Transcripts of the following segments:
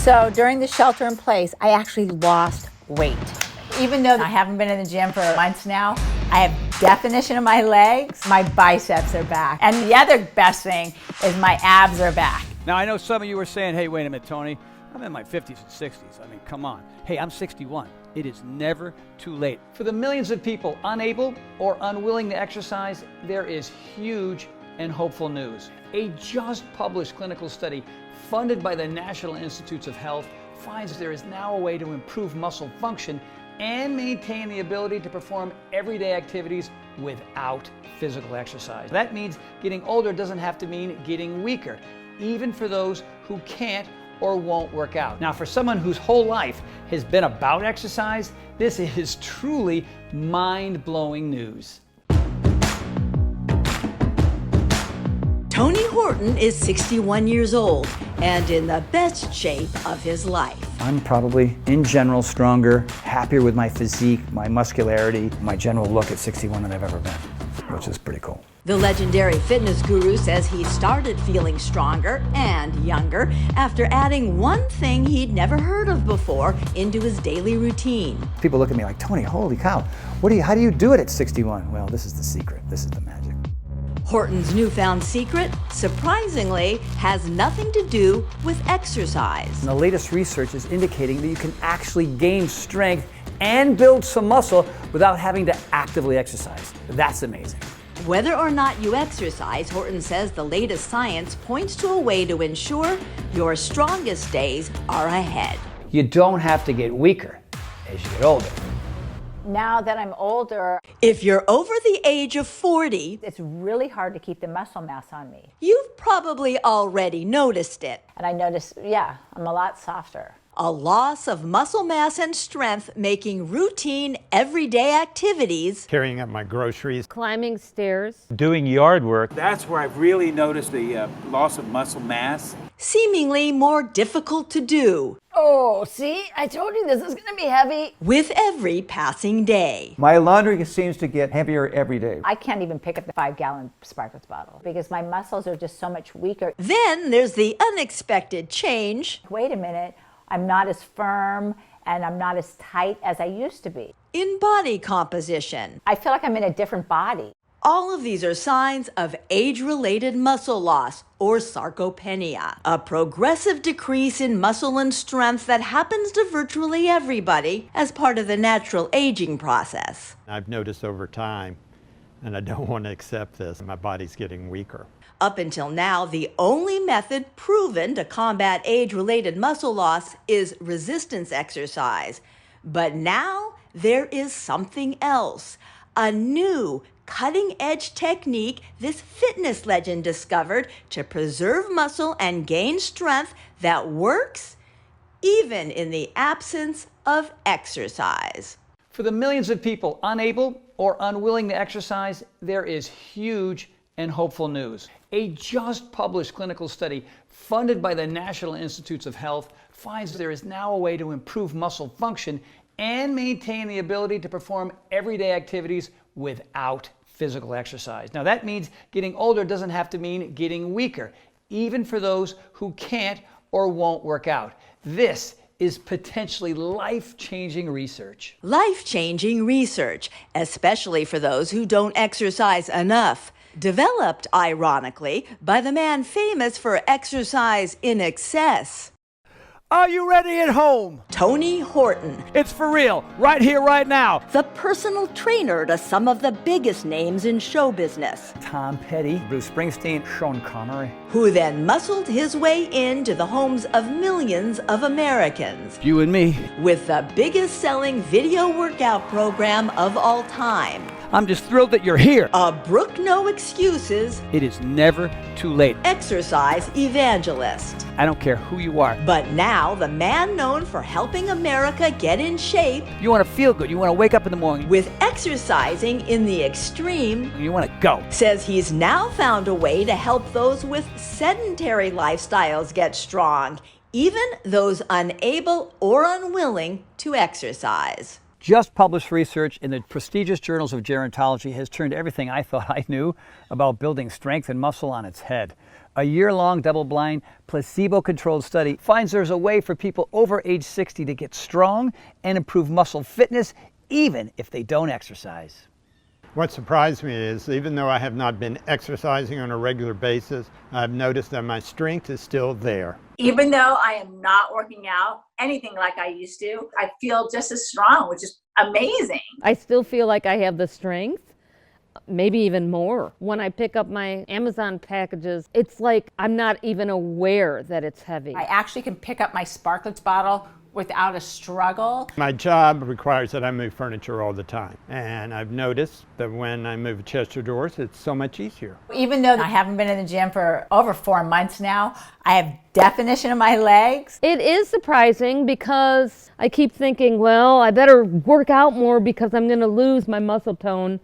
So during the shelter in place, I actually lost weight. Even though I haven't been in the gym for months now, I have definition of my legs, my biceps are back. And the other best thing is my abs are back. Now, I know some of you are saying, hey, wait a minute, Tony, I'm in my 50s and 60s. I mean, come on. Hey, I'm 61. It is never too late. For the millions of people unable or unwilling to exercise, there is huge and hopeful news. A just published clinical study funded by the National Institutes of Health finds there is now a way to improve muscle function and maintain the ability to perform everyday activities without physical exercise. That means getting older doesn't have to mean getting weaker, even for those who can't or won't work out. Now, for someone whose whole life has been about exercise, this is truly mind-blowing news. Tony Horton is 61 years old and in the best shape of his life. I'm probably, in general, stronger, happier with my physique, my muscularity, my general look at 61 than I've ever been, which is pretty cool. The legendary fitness guru says he started feeling stronger and younger after adding one thing he'd never heard of before into his daily routine. People look at me like, Tony, holy cow, how do you do it at 61? Well, this is the secret. This is the magic. Horton's newfound secret, surprisingly, has nothing to do with exercise. And the latest research is indicating that you can actually gain strength and build some muscle without having to actively exercise. That's amazing. Whether or not you exercise, Horton says the latest science points to a way to ensure your strongest days are ahead. You don't have to get weaker as you get older. Now that I'm older, If you're over the age of 40, it's really hard to keep the muscle mass on me. you've probably already noticed it. And I notice, yeah, I'm a lot softer. A loss of muscle mass and strength making routine everyday activities Carrying up my groceries, Climbing stairs. doing yard work. That's where I've really noticed the loss of muscle mass. seemingly more difficult to do Oh, see, I told you this is gonna be heavy. with every passing day. My laundry seems to get heavier every day. I can't even pick up the 5-gallon Sparkletts bottle because my muscles are just so much weaker. Then there's the unexpected change Wait a minute, I'm not as firm and I'm not as tight as I used to be. in body composition. I feel like I'm in a different body. All of these are signs of age-related muscle loss, or sarcopenia, a progressive decrease in muscle and strength that happens to virtually everybody as part of the natural aging process. I've noticed over time, and I don't want to accept this, my body's getting weaker. Up until now, the only method proven to combat age-related muscle loss is resistance exercise. But now there is something else, a new cutting-edge technique this fitness legend discovered to preserve muscle and gain strength that works even in the absence of exercise. For the millions of people unable or unwilling to exercise, there is huge and hopeful news. A just published clinical study funded by the National Institutes of Health finds there is now a way to improve muscle function and maintain the ability to perform everyday activities without physical exercise. Now, that means getting older doesn't have to mean getting weaker, even for those who can't or won't work out. This is potentially life-changing research. Life-changing research, especially for those who don't exercise enough. Developed, ironically, by the man famous for exercise in excess, Are you ready at home? Tony Horton, It's for real, right here, right now. the personal trainer to some of the biggest names in show business, Tom Petty, Bruce Springsteen, Sean Connery. who then muscled his way into the homes of millions of Americans You and me. with the biggest selling video workout program of all time. I'm just thrilled that you're here. A Brook No Excuses It is never too late. exercise evangelist. I don't care who you are. But now, the man known for helping America get in shape You want to feel good. You want to wake up in the morning. with exercising in the extreme You want to go. says he's now found a way to help those with sedentary lifestyles get strong, even those unable or unwilling to exercise. Just published research in the prestigious journals of gerontology has turned everything I thought I knew about building strength and muscle on its head. A year-long, double-blind, placebo-controlled study finds there's a way for people over age 60 to get strong and improve muscle fitness, even if they don't exercise. What surprised me is, even though I have not been exercising on a regular basis, I've noticed that my strength is still there. Even though I am not working out anything like I used to, I feel just as strong, which is amazing. I still feel like I have the strength, maybe even more. When I pick up my Amazon packages, it's like I'm not even aware that it's heavy. I actually can pick up my Sparkletts bottle without a struggle. My job requires that I move furniture all the time, and I've noticed that when I move chest of drawers, it's so much easier. Even though I haven't been in the gym for over 4 months now, I have definition in my legs. It is surprising because I keep thinking, well, I better work out more because I'm going to lose my muscle tone,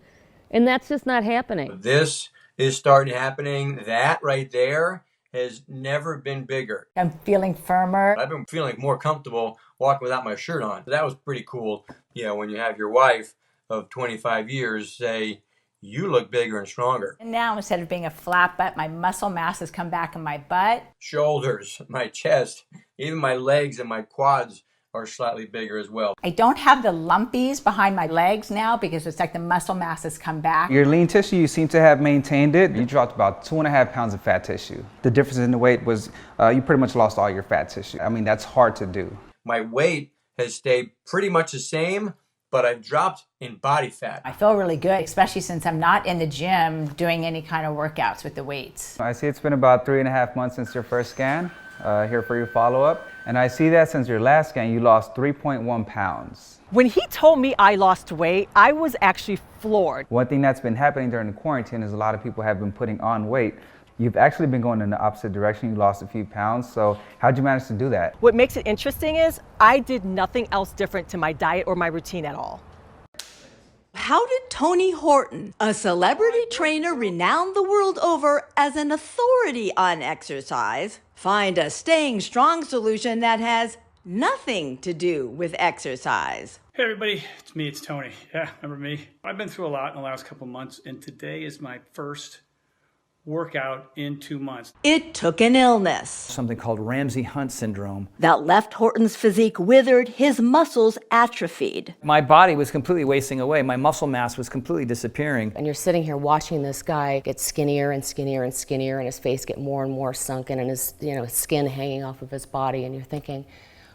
and that's just not happening. This is starting happening. That right there has never been bigger. I'm feeling firmer. I've been feeling more comfortable walking without my shirt on. That was pretty cool. You know, when you have your wife of 25 years say, you look bigger and stronger. And now instead of being a flat butt, my muscle mass has come back in my butt. Shoulders, my chest, even my legs and my quads are slightly bigger as well. I don't have the lumpies behind my legs now because it's like the muscle mass has come back. Your lean tissue, you seem to have maintained it. You dropped about 2.5 pounds of fat tissue. The difference in the weight was you pretty much lost all your fat tissue. I mean, that's hard to do. My weight has stayed pretty much the same, but I've dropped in body fat. I feel really good, especially since I'm not in the gym doing any kind of workouts with the weights. I see it's been about 3.5 months since your first scan. Here for your follow-up. And I see that since your last scan, you lost 3.1 pounds. When he told me I lost weight, I was actually floored. One thing that's been happening during the quarantine is a lot of people have been putting on weight. You've actually been going in the opposite direction. You lost a few pounds. So how'd you manage to do that? What makes it interesting is I did nothing else different to my diet or my routine at all. How did Tony Horton, a celebrity trainer renowned the world over as an authority on exercise, find a staying strong solution that has nothing to do with exercise? Hey everybody, it's Tony. Yeah, remember me? I've been through a lot in the last couple months, and today is my first workout in 2 months. It took an illness. Something called Ramsay-Hunt syndrome. That left Horton's physique withered, his muscles atrophied. My body was completely wasting away. My muscle mass was completely disappearing. And you're sitting here watching this guy get skinnier and skinnier and skinnier, and his face get more and more sunken, and his skin hanging off of his body, and you're thinking,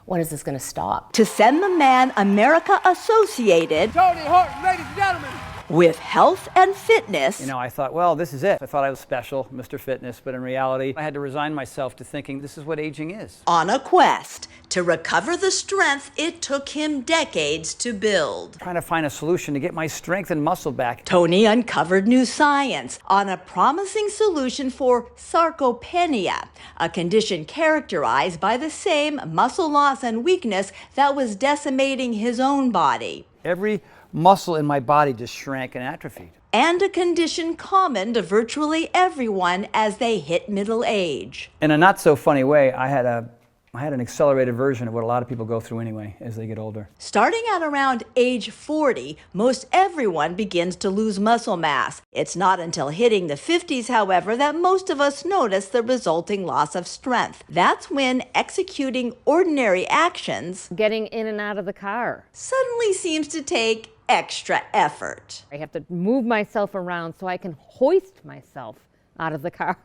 when is this going to stop? To send the man America associated, Tony Horton, ladies and gentlemen, with health and fitness. You know, I thought, well, this is it. I thought I was special, Mr. Fitness, but in reality, I had to resign myself to thinking this is what aging is. On a quest to recover the strength it took him decades to build. Trying to find a solution to get my strength and muscle back. Tony uncovered new science on a promising solution for sarcopenia, a condition characterized by the same muscle loss and weakness that was decimating his own body. Every muscle in my body just shrank and atrophied. And a condition common to virtually everyone as they hit middle age. In a not so funny way, I had an accelerated version of what a lot of people go through anyway as they get older. Starting at around age 40, most everyone begins to lose muscle mass. It's not until hitting the 50s, however, that most of us notice the resulting loss of strength. That's when executing ordinary actions, Getting in and out of the car, suddenly seems to take extra effort. I have to move myself around so I can hoist myself out of the car.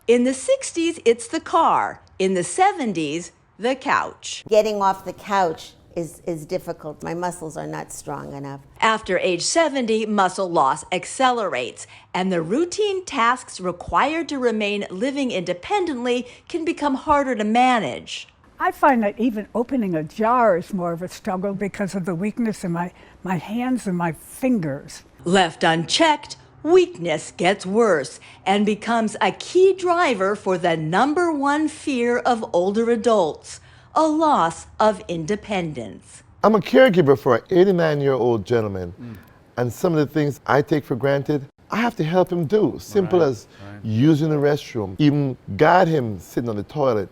In the 60s, it's the car. In the 70s, the couch. Getting off the couch is difficult. My muscles are not strong enough. After age 70, muscle loss accelerates, and the routine tasks required to remain living independently can become harder to manage. I find that even opening a jar is more of a struggle because of the weakness in my hands and my fingers. Left unchecked, weakness gets worse and becomes a key driver for the #1 fear of older adults, a loss of independence. I'm a caregiver for an 89-year-old gentleman, and some of the things I take for granted, I have to help him do. Simple as using the restroom, even guide him sitting on the toilet,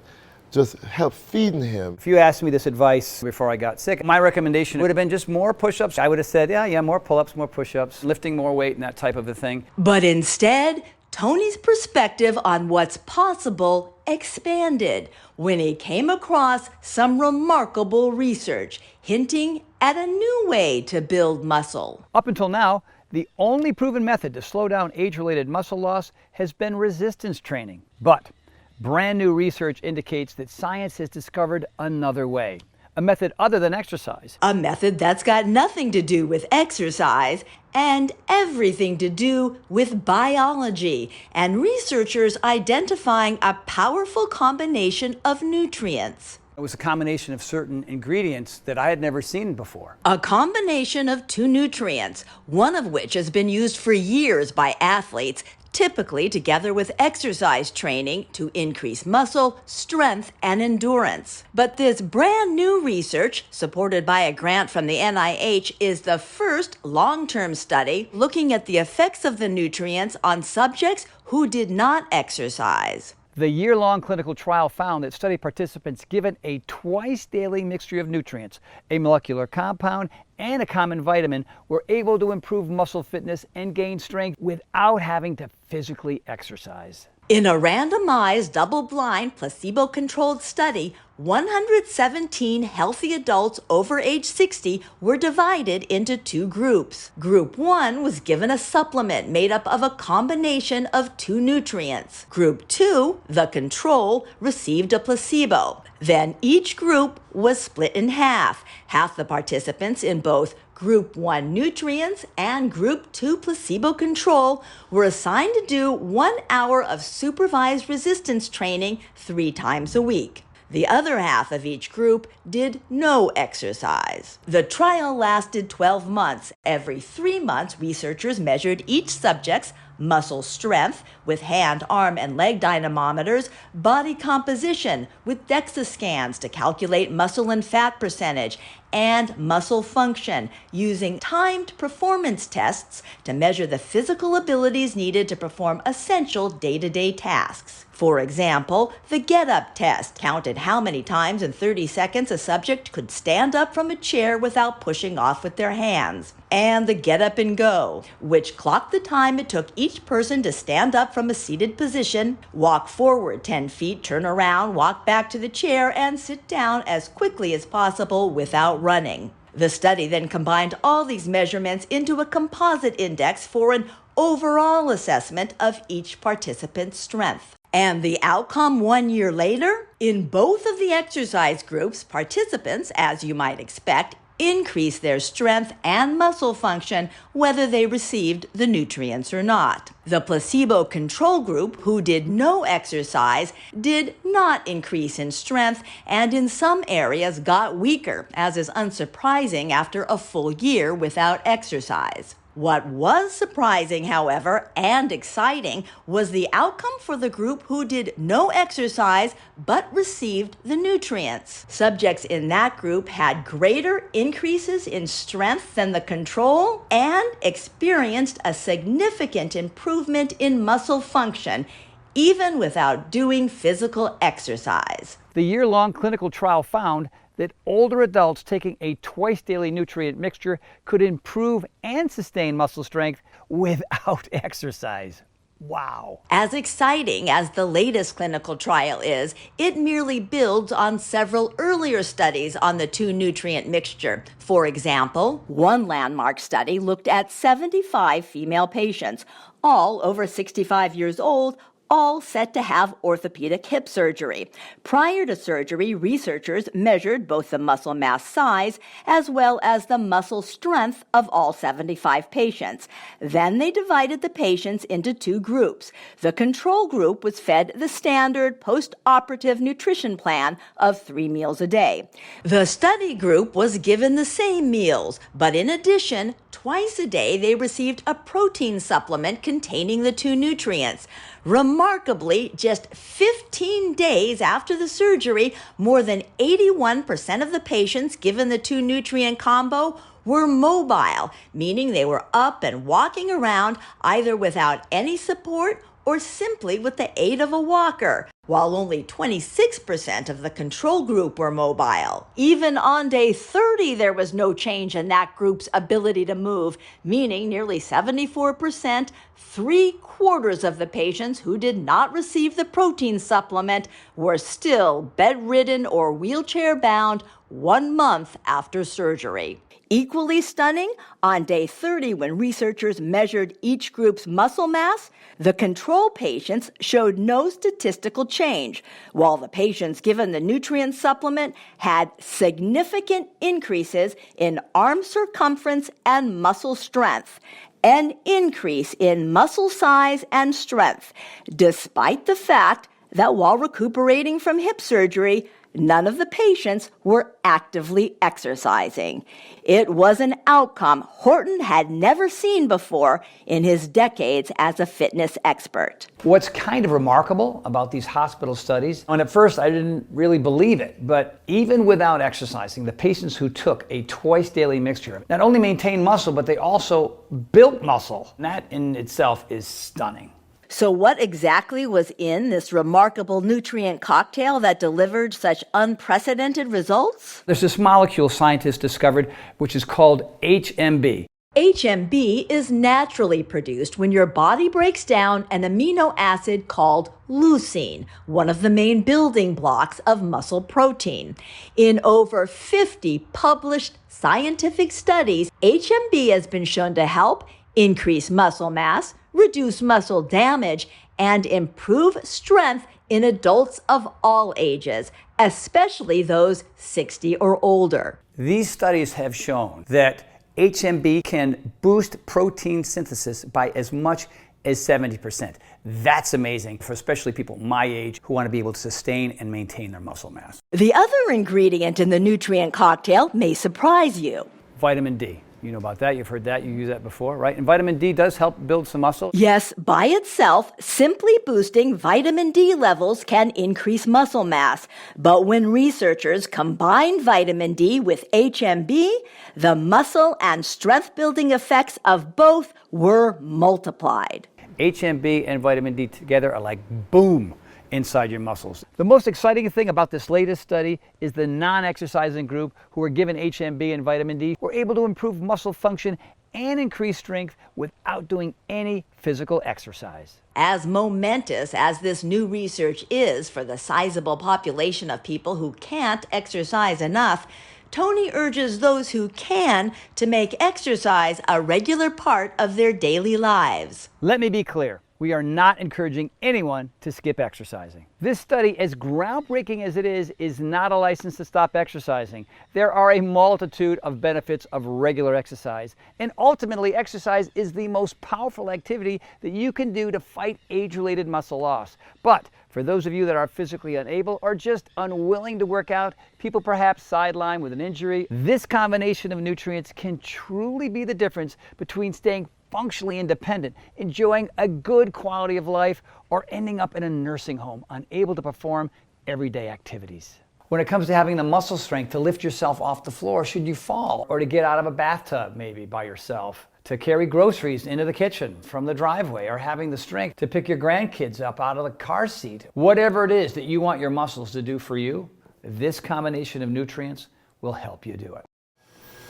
just help feeding him. If you asked me this advice before I got sick, my recommendation would have been just more push-ups. I would have said, yeah, more pull-ups, more push-ups, lifting more weight and that type of a thing. But instead, Tony's perspective on what's possible expanded when he came across some remarkable research hinting at a new way to build muscle. Up until now, the only proven method to slow down age-related muscle loss has been resistance training. But brand new research indicates that science has discovered another way, a method other than exercise. A method that's got nothing to do with exercise and everything to do with biology, and researchers identifying a powerful combination of nutrients. It was a combination of certain ingredients that I had never seen before. A combination of two nutrients, one of which has been used for years by athletes, typically together with exercise training to increase muscle, strength, and endurance. But this brand new research, supported by a grant from the NIH, is the first long-term study looking at the effects of the nutrients on subjects who did not exercise. The year-long clinical trial found that study participants given a twice-daily mixture of nutrients, a molecular compound, and a common vitamin were able to improve muscle fitness and gain strength without having to physically exercise. In a randomized, double-blind, placebo-controlled study, 117 healthy adults over age 60 were divided into two groups. Group 1 was given a supplement made up of a combination of two nutrients. Group 2, the control, received a placebo. Then each group was split in half. Half the participants in both Group 1 nutrients and Group 2 placebo control were assigned to do 1 hour of supervised resistance training 3 times a week. The other half of each group did no exercise. The trial lasted 12 months. Every 3 months, researchers measured each subject's muscle strength with hand, arm, and leg dynamometers, body composition with DEXA scans to calculate muscle and fat percentage, and muscle function using timed performance tests to measure the physical abilities needed to perform essential day-to-day tasks. For example, the get-up test counted how many times in 30 seconds a subject could stand up from a chair without pushing off with their hands. And the get up and go, which clocked the time it took each person to stand up from a seated position, walk forward 10 feet, turn around, walk back to the chair, and sit down as quickly as possible without running. The study then combined all these measurements into a composite index for an overall assessment of each participant's strength. And the outcome 1 year later? In both of the exercise groups, participants, as you might expect, increased their strength and muscle function whether they received the nutrients or not. The placebo control group, who did no exercise, did not increase in strength and in some areas got weaker, as is unsurprising after a full year without exercise. What was surprising, however, and exciting was the outcome for the group who did no exercise but received the nutrients. Subjects in that group had greater increases in strength than the control and experienced a significant improvement in muscle function, even without doing physical exercise. The year-long clinical trial found that older adults taking a twice-daily nutrient mixture could improve and sustain muscle strength without exercise. Wow. As exciting as the latest clinical trial is, it merely builds on several earlier studies on the two nutrient mixture. For example, one landmark study looked at 75 female patients, all over 65 years old, all set to have orthopedic hip surgery. Prior to surgery, researchers measured both the muscle mass size as well as the muscle strength of all 75 patients. Then they divided the patients into two groups. The control group was fed the standard post-operative nutrition plan of 3 meals a day. The study group was given the same meals, but in addition, twice a day they received a protein supplement containing the two nutrients. Remarkably, just 15 days after the surgery, more than 81% of the patients given the two nutrient combo were mobile, meaning they were up and walking around either without any support or simply with the aid of a walker. while only 26% of the control group were mobile. Even on day 30, there was no change in that group's ability to move, meaning nearly 74%, 3/4 of the patients who did not receive the protein supplement were still bedridden or wheelchair-bound 1 month after surgery. Equally stunning, on day 30, when researchers measured each group's muscle mass, the control patients showed no statistical change, while the patients given the nutrient supplement had significant increases in arm circumference and muscle strength, an increase in muscle size and strength, despite the fact that while recuperating from hip surgery, none of the patients were actively exercising. It was an outcome Horton had never seen before in his decades as a fitness expert. What's kind of remarkable about these hospital studies, and at first I didn't really believe it, but even without exercising, the patients who took a twice daily mixture not only maintained muscle, but they also built muscle. And that in itself is stunning. So what exactly was in this remarkable nutrient cocktail that delivered such unprecedented results? There's this molecule scientists discovered which is called HMB. HMB is naturally produced when your body breaks down an amino acid called leucine, one of the main building blocks of muscle protein. In over 50 published scientific studies, HMB has been shown to help increase muscle mass, reduce muscle damage, and improve strength in adults of all ages, especially those 60 or older. These studies have shown that HMB can boost protein synthesis by as much as 70%. That's amazing for especially people my age who want to be able to sustain and maintain their muscle mass. The other ingredient in the nutrient cocktail may surprise you. Vitamin D. You know about that, you've heard that, you used that before, right? And vitamin D does help build some muscle. Yes, by itself, simply boosting vitamin D levels can increase muscle mass. But when researchers combined vitamin D with HMB, the muscle and strength building effects of both were multiplied. HMB and vitamin D together are like boom inside your muscles. The most exciting thing about this latest study is the non-exercising group who were given HMB and vitamin D were able to improve muscle function and increase strength without doing any physical exercise. As momentous as this new research is for the sizable population of people who can't exercise enough, Tony urges those who can to make exercise a regular part of their daily lives. Let me be clear. We are not encouraging anyone to skip exercising. This study, as groundbreaking as it is not a license to stop exercising. There are a multitude of benefits of regular exercise, and ultimately exercise is the most powerful activity that you can do to fight age-related muscle loss. But for those of you that are physically unable or just unwilling to work out, people perhaps sidelined with an injury, this combination of nutrients can truly be the difference between staying functionally independent, enjoying a good quality of life, or ending up in a nursing home, unable to perform everyday activities. When it comes to having the muscle strength to lift yourself off the floor should you fall, or to get out of a bathtub maybe by yourself, to carry groceries into the kitchen from the driveway, or having the strength to pick your grandkids up out of the car seat, whatever it is that you want your muscles to do for you, this combination of nutrients will help you do it.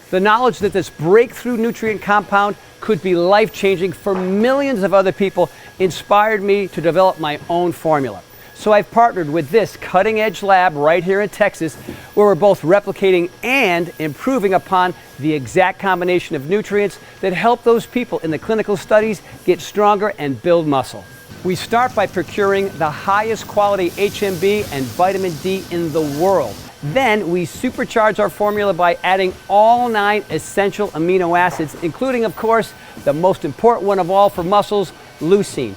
The knowledge that this breakthrough nutrient compound could be life-changing for millions of other people inspired me to develop my own formula. So I've partnered with this cutting-edge lab right here in Texas, where we're both replicating and improving upon the exact combination of nutrients that help those people in the clinical studies get stronger and build muscle. We start by procuring the highest quality HMB and vitamin D in the world. Then we supercharge our formula by adding all 9 essential amino acids, including, of course, the most important one of all for muscles, leucine.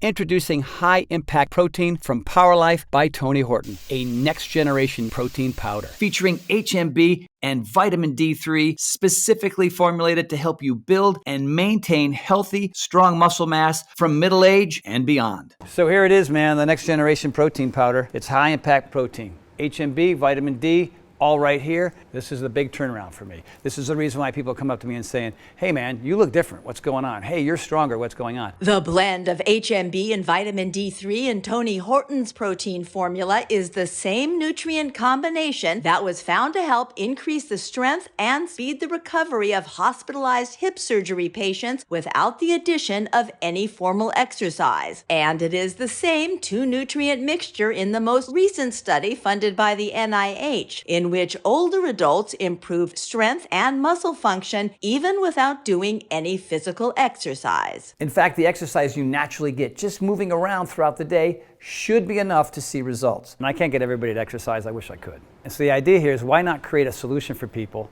Introducing High Impact Protein from PowerLife by Tony Horton, a next-generation protein powder featuring HMB and vitamin D3, specifically formulated to help you build and maintain healthy, strong muscle mass from middle age and beyond. So here it is, man, the next-generation protein powder. It's high-impact protein. HMB, vitamin D, all right here, this is the big turnaround for me. This is the reason why people come up to me and saying, hey man, you look different, what's going on? Hey, you're stronger, what's going on? The blend of HMB and vitamin D3 in Tony Horton's protein formula is the same nutrient combination that was found to help increase the strength and speed the recovery of hospitalized hip surgery patients without the addition of any formal exercise. And it is the same 2-nutrient mixture in the most recent study funded by the NIH, in which older adults improved strength and muscle function even without doing any physical exercise. In fact, the exercise you naturally get just moving around throughout the day should be enough to see results. And I can't get everybody to exercise, I wish I could. And so the idea here is, why not create a solution for people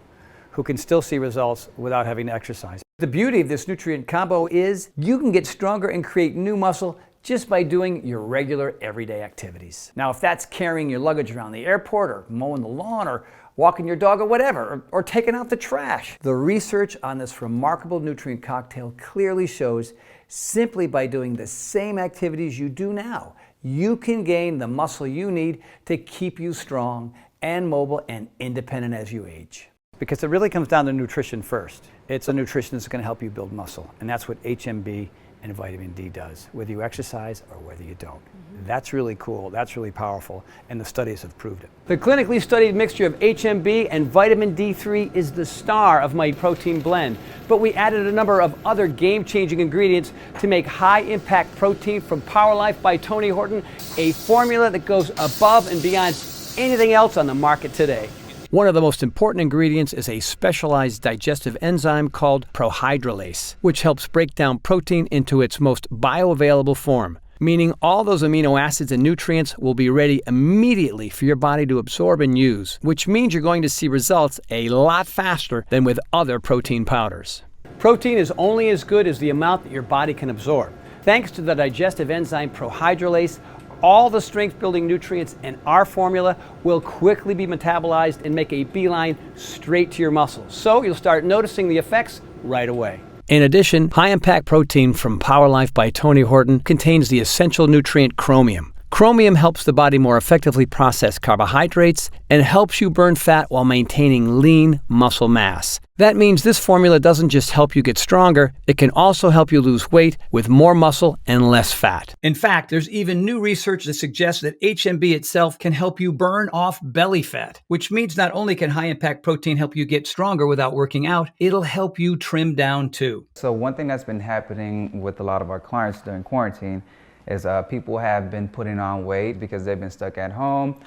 who can still see results without having to exercise? The beauty of this nutrient combo is you can get stronger and create new muscle just by doing your regular everyday activities. Now, if that's carrying your luggage around the airport, or mowing the lawn, or walking your dog, or whatever, or taking out the trash, the research on this remarkable nutrient cocktail clearly shows simply by doing the same activities you do now, you can gain the muscle you need to keep you strong and mobile and independent as you age. Because it really comes down to nutrition first. It's a nutrition that's going to help you build muscle, and that's what HMB and vitamin D does, whether you exercise or whether you don't. That's really cool, that's really powerful, and the studies have proved it. The clinically studied mixture of HMB and vitamin D3 is the star of my protein blend, but we added a number of other game-changing ingredients to make high-impact protein from Power Life by Tony Horton, a formula that goes above and beyond anything else on the market today. One of the most important ingredients is a specialized digestive enzyme called prohydrolase, which helps break down protein into its most bioavailable form, meaning all those amino acids and nutrients will be ready immediately for your body to absorb and use, which means you're going to see results a lot faster than with other protein powders. Protein is only as good as the amount that your body can absorb. Thanks to the digestive enzyme prohydrolase, all the strength-building nutrients in our formula will quickly be metabolized and make a beeline straight to your muscles. So you'll start noticing the effects right away. In addition, high-impact protein from Power Life by Tony Horton contains the essential nutrient chromium. Chromium helps the body more effectively process carbohydrates and helps you burn fat while maintaining lean muscle mass. That means this formula doesn't just help you get stronger, it can also help you lose weight with more muscle and less fat. In fact, there's even new research that suggests that HMB itself can help you burn off belly fat, which means not only can high-impact protein help you get stronger without working out, it'll help you trim down too. So one thing that's been happening with a lot of our clients during quarantine is people have been putting on weight because they've been stuck at home,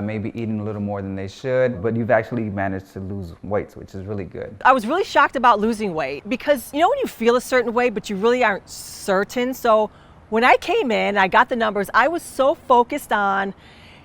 maybe eating a little more than they should, but you've actually managed to lose weight, which is really good. I was really shocked about losing weight because, you know, when you feel a certain way, but you really aren't certain. So when I came in, I got the numbers, I was so focused on,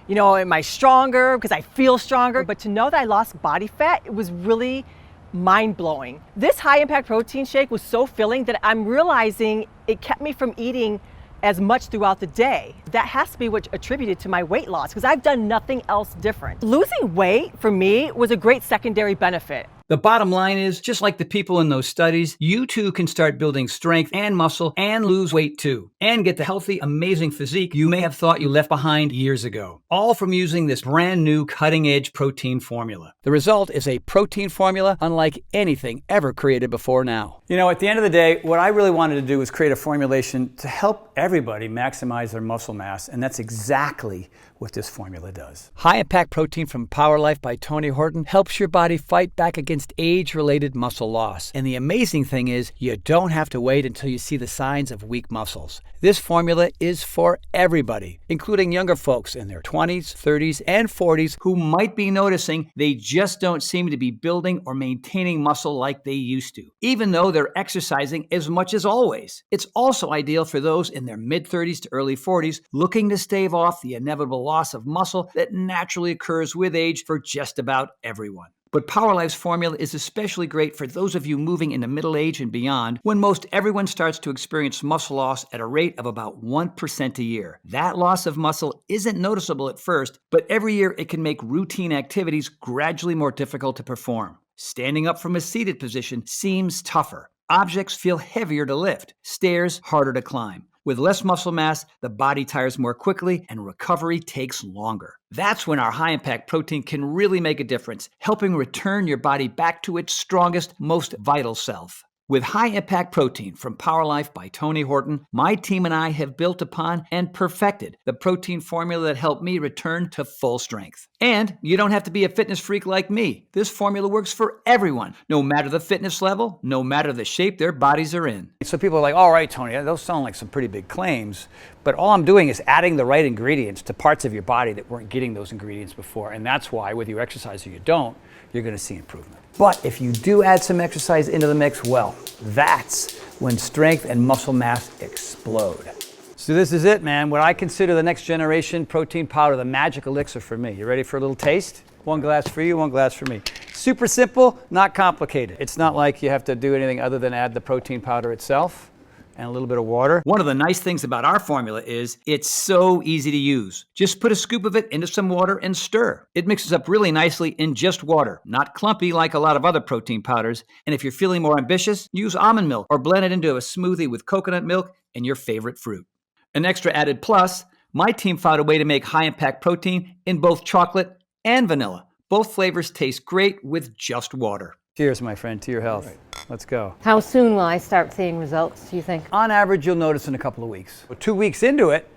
you know, am I stronger because I feel stronger? But to know that I lost body fat, it was really mind-blowing. This high-impact protein shake was so filling that I'm realizing it kept me from eating as much throughout the day. That has to be what attributed to my weight loss because I've done nothing else different. Losing weight for me was a great secondary benefit. The bottom line is, just like the people in those studies, you too can start building strength and muscle and lose weight too, and get the healthy, amazing physique you may have thought you left behind years ago, all from using this brand new cutting-edge protein formula. The result is a protein formula unlike anything ever created before now. You know, at the end of the day, what I really wanted to do was create a formulation to help everybody maximize their muscle mass, and that's exactly what this formula does. High-impact protein from Power Life by Tony Horton helps your body fight back against age-related muscle loss. And the amazing thing is, you don't have to wait until you see the signs of weak muscles. This formula is for everybody, including younger folks in their 20s, 30s, and 40s who might be noticing they just don't seem to be building or maintaining muscle like they used to, even though they're exercising as much as always. It's also ideal for those in their mid-30s to early 40s looking to stave off the inevitable loss of muscle that naturally occurs with age for just about everyone. But Power Life's formula is especially great for those of you moving into middle age and beyond, when most everyone starts to experience muscle loss at a rate of about 1% a year. That loss of muscle isn't noticeable at first, but every year it can make routine activities gradually more difficult to perform. Standing up from a seated position seems tougher. Objects feel heavier to lift, stairs harder to climb. With less muscle mass, the body tires more quickly and recovery takes longer. That's when our high-impact protein can really make a difference, helping return your body back to its strongest, most vital self. With high-impact protein from Power Life by Tony Horton, my team and I have built upon and perfected the protein formula that helped me return to full strength. And you don't have to be a fitness freak like me. This formula works for everyone, no matter the fitness level, no matter the shape their bodies are in. So people are like, all right, Tony, those sound like some pretty big claims, but all I'm doing is adding the right ingredients to parts of your body that weren't getting those ingredients before. And that's why, whether you exercise or you don't, you're going to see improvement. But if you do add some exercise into the mix, well, that's when strength and muscle mass explode. So this is it, man. What I consider the next generation protein powder, the magic elixir for me. You ready for a little taste? One glass for you, one glass for me. Super simple, not complicated. It's not like you have to do anything other than add the protein powder itself and a little bit of water. One of the nice things about our formula is it's so easy to use. Just put a scoop of it into some water and stir. It mixes up really nicely in just water, not clumpy like a lot of other protein powders. And if you're feeling more ambitious, use almond milk or blend it into a smoothie with coconut milk and your favorite fruit. An extra added plus, my team found a way to make high-impact protein in both chocolate and vanilla. Both flavors taste great with just water. Cheers, my friend, to your health. Let's go. How soon will I start seeing results, do you think? On average, you'll notice in a couple of weeks. 2 weeks into it,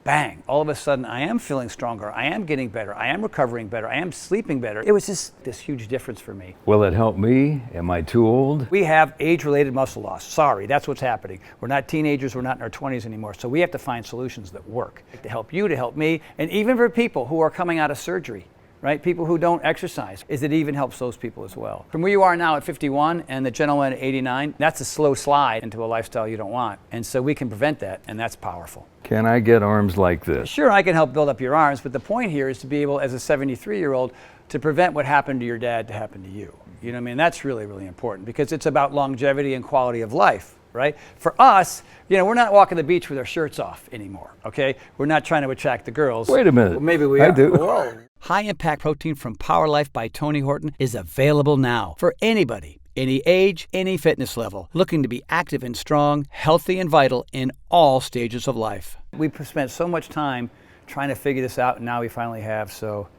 bang, all of a sudden I am feeling stronger, I am getting better, I am recovering better, I am sleeping better. It was just this huge difference for me. Will it help me? Am I too old? We have age-related muscle loss. Sorry, that's what's happening. We're not teenagers, we're not in our 20s anymore, so we have to find solutions that work to help you, to help me, and even for people who are coming out of surgery. Right? People who don't exercise, is it even helps those people as well. From where you are now at 51 and the gentleman at 89, that's a slow slide into a lifestyle you don't want. And so we can prevent that, and that's powerful. Can I get arms like this? Sure, I can help build up your arms, but the point here is to be able, as a 73-year-old, to prevent what happened to your dad to happen to you. You know what I mean? That's really, really important because it's about longevity and quality of life. Right? For us, you know, we're not walking the beach with our shirts off anymore, okay? We're not trying to attract the girls. Wait a minute. Well, maybe we I are. do. Whoa. High-impact protein from Power Life by Tony Horton is available now for anybody, any age, any fitness level, looking to be active and strong, healthy and vital in all stages of life. We've spent so much time trying to figure this out, and now we finally have, so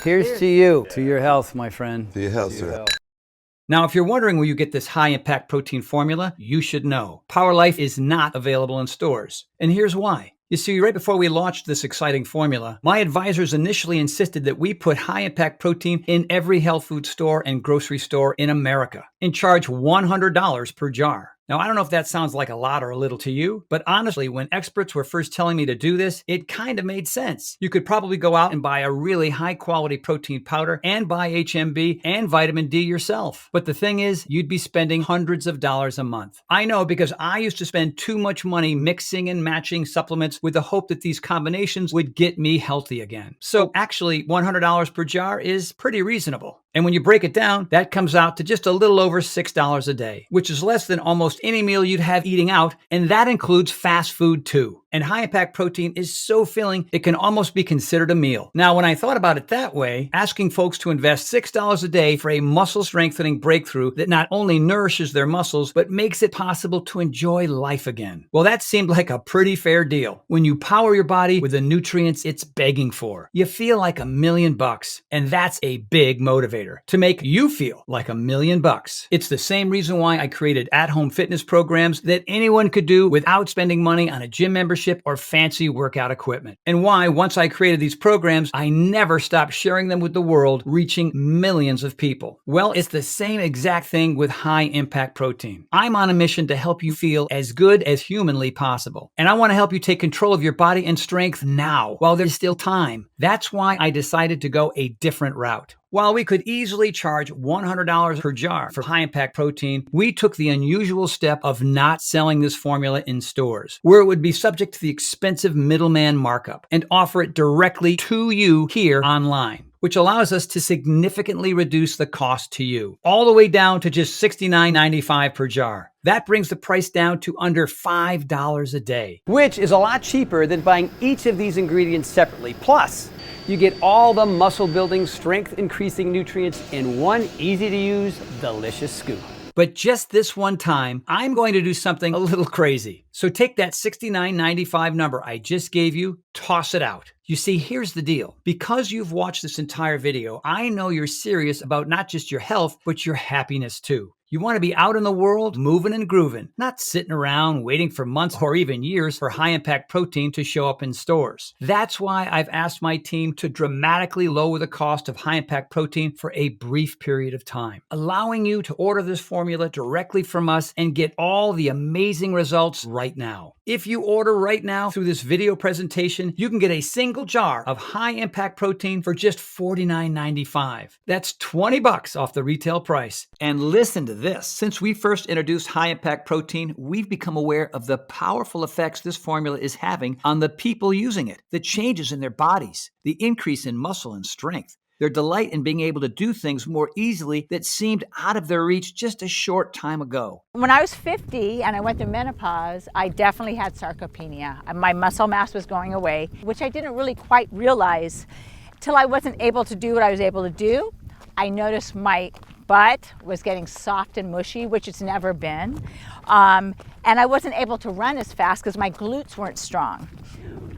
here's to you, to your health, my friend. To your health, sir. Now, if you're wondering where you get this high-impact protein formula, you should know. Power Life is not available in stores. And here's why. You see, right before we launched this exciting formula, my advisors initially insisted that we put high-impact protein in every health food store and grocery store in America and charge $100 per jar. Now, I don't know if that sounds like a lot or a little to you, but honestly, when experts were first telling me to do this, it kind of made sense. You could probably go out and buy a really high-quality protein powder and buy HMB and vitamin D yourself. But the thing is, you'd be spending hundreds of dollars a month. I know because I used to spend too much money mixing and matching supplements with the hope that these combinations would get me healthy again. So actually, $100 per jar is pretty reasonable. And when you break it down, that comes out to just a little over $6 a day, which is less than almost any meal you'd have eating out, and that includes fast food too. And high-impact protein is so filling, it can almost be considered a meal. Now, when I thought about it that way, asking folks to invest $6 a day for a muscle-strengthening breakthrough that not only nourishes their muscles, but makes it possible to enjoy life again. Well, that seemed like a pretty fair deal. When you power your body with the nutrients it's begging for, you feel like $1 million, and that's a big motivator to make you feel like $1 million. It's the same reason why I created at-home fitness programs that anyone could do without spending money on a gym membership or fancy workout equipment. And why, once I created these programs, I never stopped sharing them with the world, reaching millions of people. Well, it's the same exact thing with high-impact protein. I'm on a mission to help you feel as good as humanly possible. And I want to help you take control of your body and strength now, while there's still time. That's why I decided to go a different route. While we could easily charge $100 per jar for high-impact protein, we took the unusual step of not selling this formula in stores, where it would be subject to the expensive middleman markup, and offer it directly to you here online, which allows us to significantly reduce the cost to you, all the way down to just $69.95 per jar. That brings the price down to under $5 a day, which is a lot cheaper than buying each of these ingredients separately. Plus, you get all the muscle building, strength increasing nutrients in one easy to use, delicious scoop. But just this one time, I'm going to do something a little crazy. So take that $69.95 number I just gave you, toss it out. You see, here's the deal. Because you've watched this entire video, I know you're serious about not just your health, but your happiness too. You want to be out in the world, moving and grooving, not sitting around waiting for months or even years for high-impact protein to show up in stores. That's why I've asked my team to dramatically lower the cost of high-impact protein for a brief period of time, allowing you to order this formula directly from us and get all the amazing results right now. If you order right now through this video presentation, you can get a single jar of high-impact protein for just $49.95. That's $20 off the retail price. And listen to this. Since we first introduced high-impact protein, we've become aware of the powerful effects this formula is having on the people using it, the changes in their bodies, the increase in muscle and strength, their delight in being able to do things more easily that seemed out of their reach just a short time ago. When I was 50 and I went through menopause, I definitely had sarcopenia. My muscle mass was going away, which I didn't really quite realize till I wasn't able to do what I was able to do. I noticed my butt was getting soft and mushy, which it's never been. And I wasn't able to run as fast because my glutes weren't strong.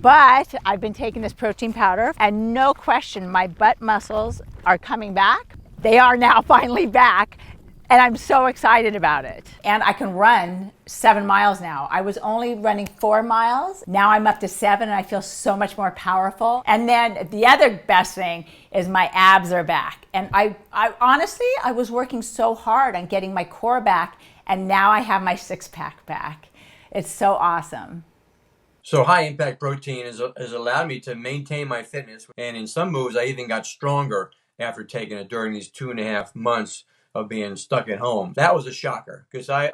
But I've been taking this protein powder and no question, my butt muscles are coming back. They are now finally back. And I'm so excited about it. And I can run 7 miles now. I was only running 4 miles. Now I'm up to 7 and I feel so much more powerful. And then the other best thing is my abs are back. And I honestly, I was working so hard on getting my core back and now I have my six-pack back. It's so awesome. So high impact protein has allowed me to maintain my fitness. And in some moves, I even got stronger after taking it during these 2.5 months of being stuck at home. That was a shocker because I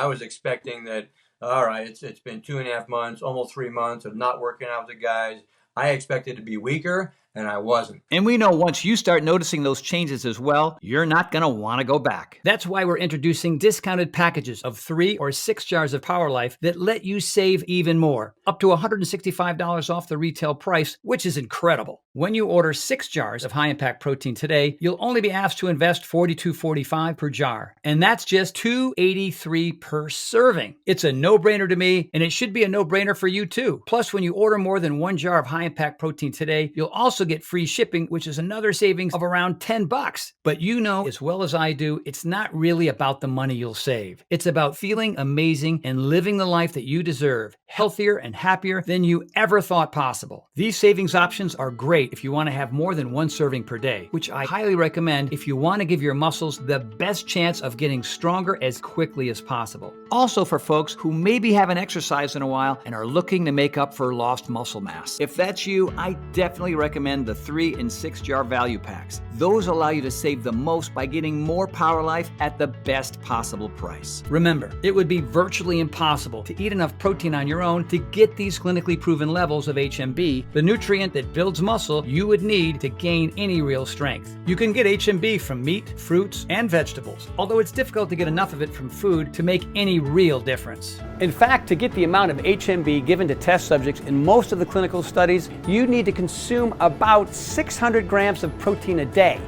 was expecting that, all right, it's been 2.5 months, almost 3 months of not working out with the guys. I expected to be weaker and I wasn't. And we know once you start noticing those changes as well, you're not going to want to go back. That's why we're introducing discounted packages of 3 or 6 jars of Power Life that let you save even more, up to $165 off the retail price, which is incredible. When you order 6 jars of high-impact protein today, you'll only be asked to invest $42.45 per jar, and that's just $2.83 per serving. It's a no-brainer to me, and it should be a no-brainer for you too. Plus, when you order more than 1 jar of high-impact protein today, you'll also get free shipping, which is another savings of around $10. But you know as well as I do, it's not really about the money you'll save. It's about feeling amazing and living the life that you deserve, healthier and happier than you ever thought possible. These savings options are great if you want to have more than 1 serving per day, which I highly recommend if you want to give your muscles the best chance of getting stronger as quickly as possible. Also for folks who maybe haven't exercised in a while and are looking to make up for lost muscle mass. If that's you, I definitely recommend the 3 and 6 jar value packs. Those allow you to save the most by getting more Power Life at the best possible price. Remember, it would be virtually impossible to eat enough protein on your own to get these clinically proven levels of HMB, the nutrient that builds muscle you would need to gain any real strength. You can get HMB from meat, fruits, and vegetables, although it's difficult to get enough of it from food to make any real difference. In fact, to get the amount of HMB given to test subjects in most of the clinical studies, you need to consume about 600 grams of protein a day.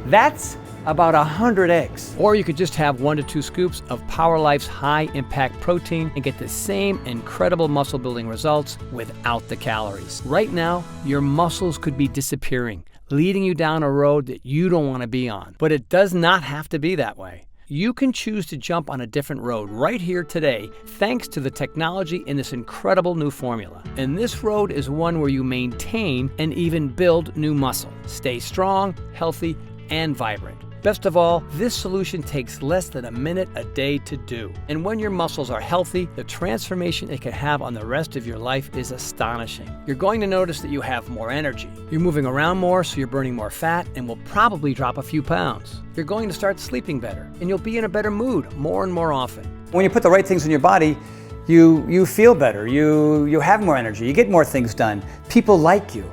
That's about 100 eggs. Or you could just have 1 to 2 scoops of Power Life's high impact protein and get the same incredible muscle building results without the calories. Right now, your muscles could be disappearing, leading you down a road that you don't want to be on. But it does not have to be that way. You can choose to jump on a different road right here today thanks to the technology in this incredible new formula. And this road is one where you maintain and even build new muscle. Stay strong, healthy, and vibrant. Best of all, this solution takes less than a minute a day to do. And when your muscles are healthy, the transformation it can have on the rest of your life is astonishing. You're going to notice that you have more energy. You're moving around more, so you're burning more fat and will probably drop a few pounds. You're going to start sleeping better, and you'll be in a better mood more and more often. When you put the right things in your body, you feel better, you have more energy, you get more things done. People like you.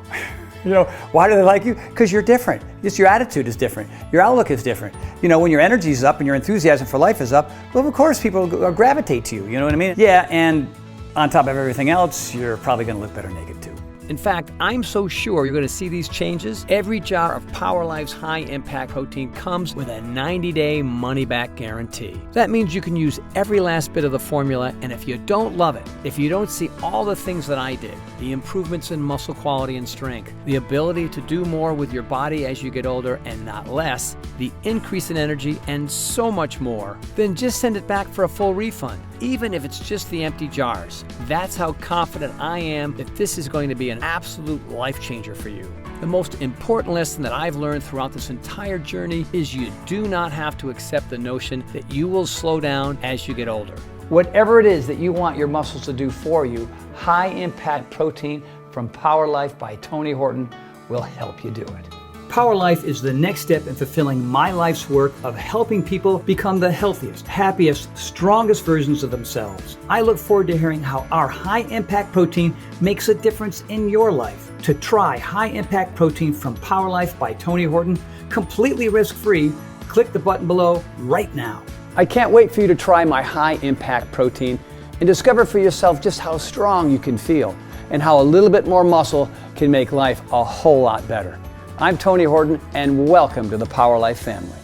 You know, why do they like you? Because you're different. Just your attitude is different. Your outlook is different. You know, when your energy is up and your enthusiasm for life is up, well, of course, people gravitate to you. You know what I mean? Yeah, and on top of everything else, you're probably going to look better naked too. In fact, I'm so sure you're going to see these changes. Every jar of Power Life's high impact protein comes with a 90-day money-back guarantee. That means you can use every last bit of the formula, and if you don't love it, if you don't see all the things that I did, the improvements in muscle quality and strength, the ability to do more with your body as you get older and not less, the increase in energy, and so much more, then just send it back for a full refund, even if it's just the empty jars. That's how confident I am that this is going to be an absolute life changer for you. The most important lesson that I've learned throughout this entire journey is you do not have to accept the notion that you will slow down as you get older. Whatever it is that you want your muscles to do for you, high impact protein from Power Life by Tony Horton will help you do it. Power Life is the next step in fulfilling my life's work of helping people become the healthiest, happiest, strongest versions of themselves. I look forward to hearing how our high-impact protein makes a difference in your life. To try high-impact protein from Power Life by Tony Horton, completely risk-free, click the button below right now. I can't wait for you to try my high-impact protein and discover for yourself just how strong you can feel and how a little bit more muscle can make life a whole lot better. I'm Tony Horton, and welcome to the Power Life family.